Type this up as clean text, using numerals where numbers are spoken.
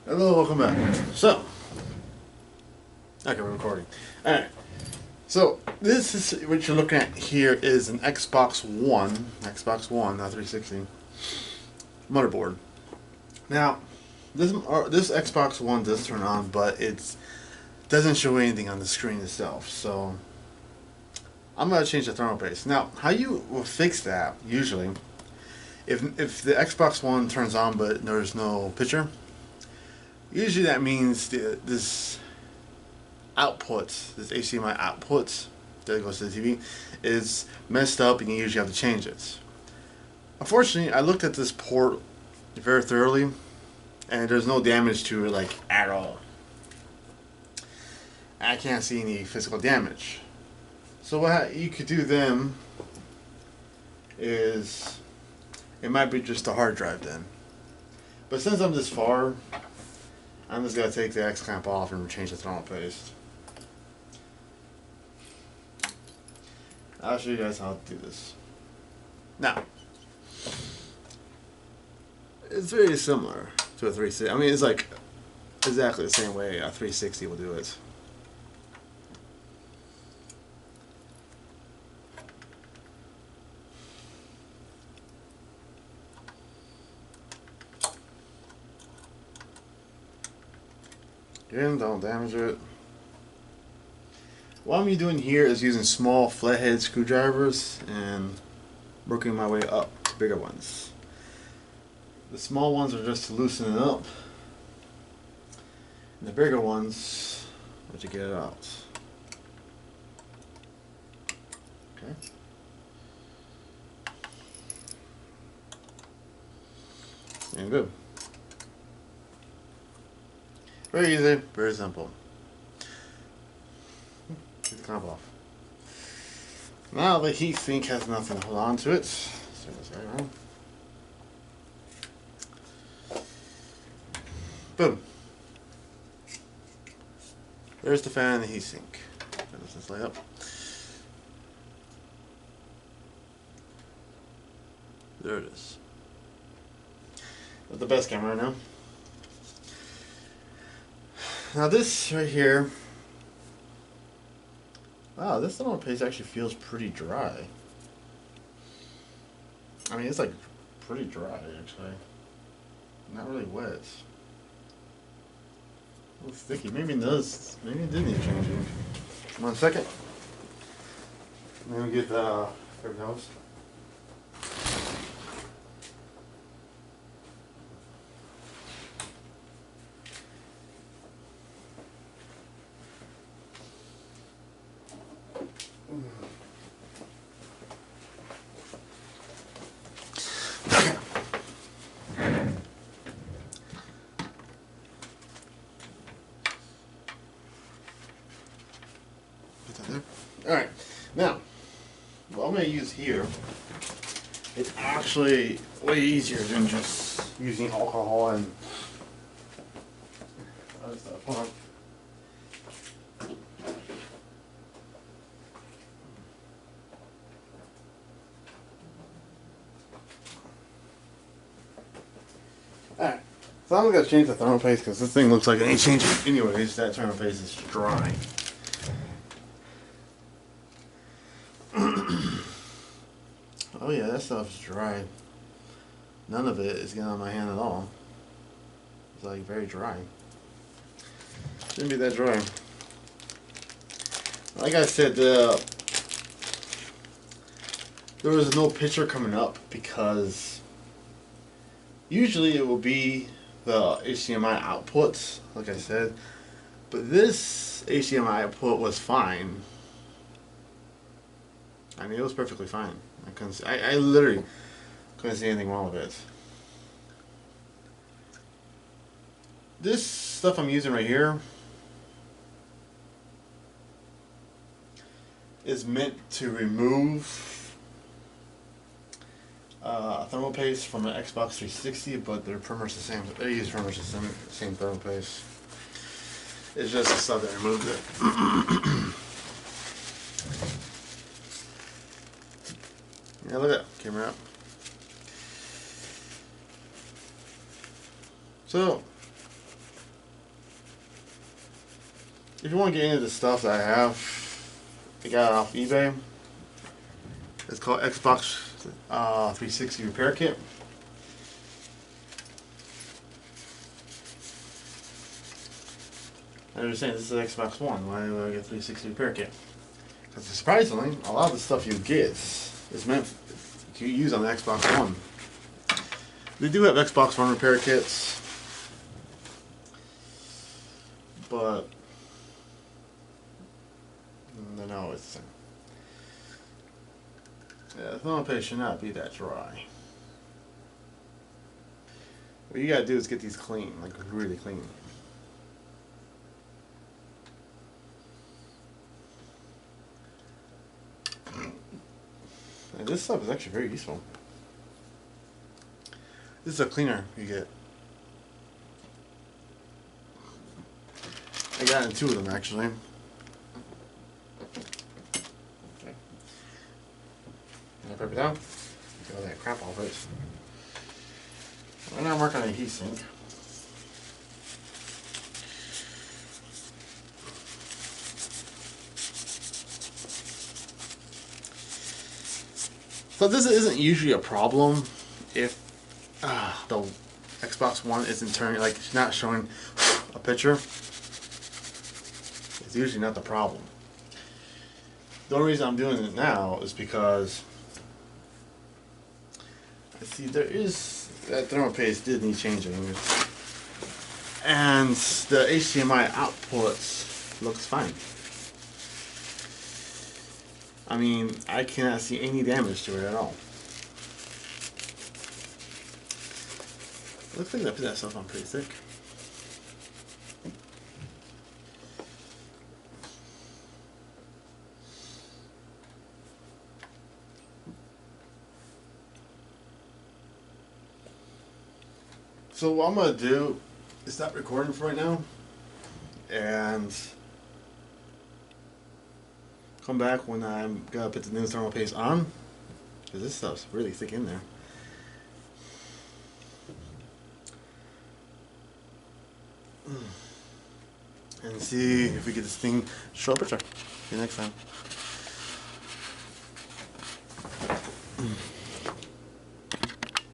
Hello, welcome back. So, okay, we're recording. Alright, so this is what you're looking at here is an Xbox One, not 360, motherboard. Now, this Xbox One does turn on, but it doesn't show anything on the screen itself. So, I'm going to change the thermal paste. Now, how you will fix that, usually, if the Xbox One turns on but there's no picture, usually that means this outputs, this HDMI outputs that goes to the TV, is messed up and you usually have to change it. Unfortunately, I looked at this port very thoroughly and there's no damage to it, like, at all. I can't see any physical damage. So what you could do then is, it might be just a hard drive then. But since I'm this far, I'm just going to take the X clamp off and change the thermal paste. I'll show you guys how to do this. Now, it's very similar to a 360. I mean, it's like exactly the same way a 360 will do it. Again, don't damage it. What I'm doing here is using small flathead screwdrivers and working my way up to bigger ones. The small ones are just to loosen it up, and the bigger ones are to get it out. Okay. And good. Very easy, very simple. Take the clamp off. Now the heat sink has nothing to hold on to it. So this guy around. Boom. There's the fan and the heat sink. Let's just lay up. There it is. That's the best camera right now. Now this right here. Wow, this thermal paste actually feels pretty dry. I mean, it's like pretty dry actually. Not really wet. A little sticky. Maybe it does. Maybe it did need changing. 1 second. Let me get everything else. Alright, now, what I'm going to use here is actually way easier than just using alcohol and other stuff. Hold on. Alright, so I'm going to change the thermal paste because this thing looks like it ain't changing anyways. That thermal paste is dry. Oh yeah, that stuff's dry. None of it is getting on my hand at all. It's like very dry. Shouldn't be that dry. Like I said, there was no picture coming up because usually it will be the HDMI outputs, like I said. But this HDMI output was fine. I mean, it was perfectly fine. I couldn't see, I literally couldn't see anything wrong with it. This stuff I'm using right here is meant to remove thermal paste from an Xbox 360, but they're pretty much the same. They use pretty much the same thermal paste. It's just the stuff that removed it. Yeah, look at that. Camera up. So, if you want to get into the stuff that I have, I got it off eBay. It's called Xbox 360 Repair Kit. I was saying this is Xbox One. Why do I get 360 Repair Kit? Because surprisingly, a lot of the stuff you get is meant to use on the Xbox One. They do have Xbox One repair kits, but they're not always the same. Yeah, the thermal paste should not be that dry. What you gotta do is get these clean, like really clean. And this stuff is actually very useful. This is a cleaner you get. I got in 2 of them actually. Okay. Prep it down. Get all that crap off it. Right now I'm working on a heat sink. So this isn't usually a problem if the Xbox One isn't turning, like it's not showing a picture. It's usually not the problem. The only reason I'm doing it now is because I see there is that thermal paste did need changing, and the HDMI output looks fine. I mean, I cannot see any damage to it at all. Looks like they put that stuff on pretty thick. So what I'm going to do is stop recording for right now and come back when I'm going to put the new thermal paste on, because this stuff's really thick in there. And see if we get this thing show a picture. See you next time.